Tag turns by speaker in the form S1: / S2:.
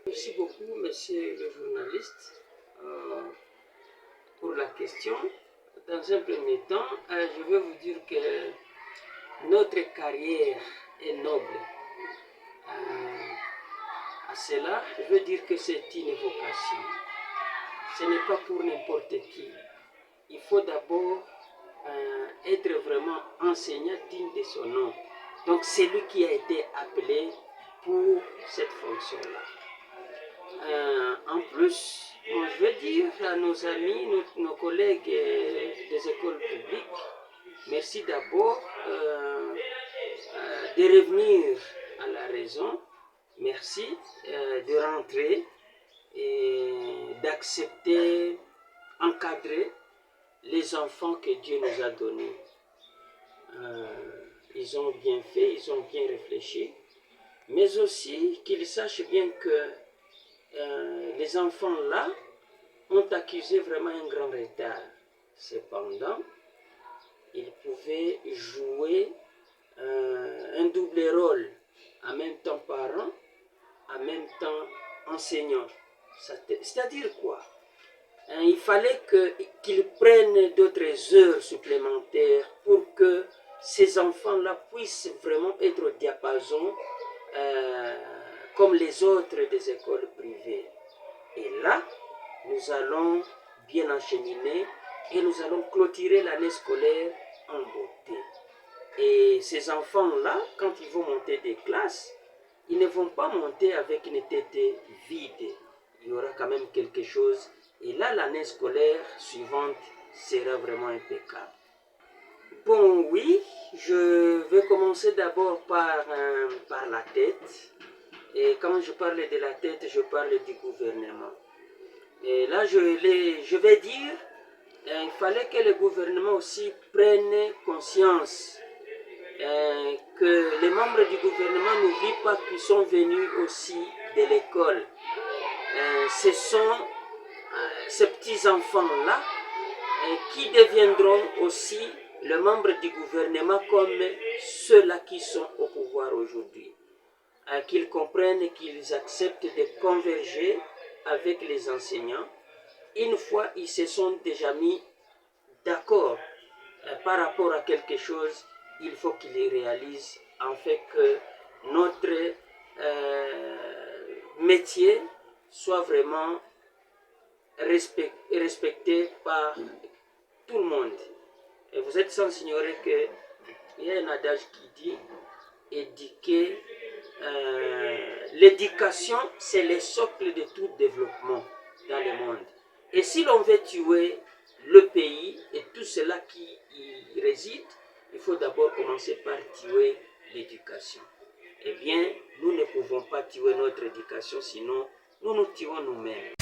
S1: Merci beaucoup, monsieur le journaliste, pour la question. Dans un premier temps, je veux vous dire que notre carrière est noble. À cela, je veux dire que c'est une vocation. Ce n'est pas pour n'importe qui. Il faut d'abord être vraiment enseignant digne de son nom. Donc c'est lui qui a été appelé pour cette fonction-là. En plus, je veux dire à nos amis, nos collègues des écoles publiques, merci d'abord de revenir à la raison. Merci de rentrer et d'accepter, encadrer les enfants que Dieu nous a donnés. Ils ont bien fait, ils ont bien réfléchi, mais aussi qu'ils sachent bien que les enfants là ont accusé vraiment un grand retard. Cependant, ils pouvaient jouer un double rôle, en même temps parents, en même temps enseignants. C'est-à-dire quoi? Il fallait qu'ils prennent d'autres heures supplémentaires pour que ces enfants-là puissent vraiment être au diapason comme les autres des écoles privées. Et là, nous allons bien encheminer et nous allons clôturer l'année scolaire en beauté. Et ces enfants-là, quand ils vont monter des classes, ils ne vont pas monter avec une tête vide. Il y aura quand même quelque chose. Et là, l'année scolaire suivante sera vraiment impeccable. Bon, oui, je vais commencer d'abord par la tête. Et quand je parle de la tête, je parle du gouvernement. Et là, je vais dire, il fallait que le gouvernement aussi prenne conscience que les membres du gouvernement n'oublient pas qu'ils sont venus aussi de l'école. Ce sont ces petits-enfants-là qui deviendront aussi les membres du gouvernement comme ceux-là qui sont au pouvoir aujourd'hui. Qu'ils comprennent et qu'ils acceptent de converger avec les enseignants. Une fois ils se sont déjà mis d'accord par rapport à quelque chose, il faut qu'ils réalisent en fait que notre métier soit vraiment respecté par tout le monde. Et vous êtes sans ignorer qu'il y a un adage qui dit éduquer. L'éducation, c'est le socle de tout développement dans le monde. Et si l'on veut tuer le pays et tout cela qui y réside, il faut d'abord commencer par tuer l'éducation. Eh bien, nous ne pouvons pas tuer notre éducation, sinon nous nous tuons nous-mêmes.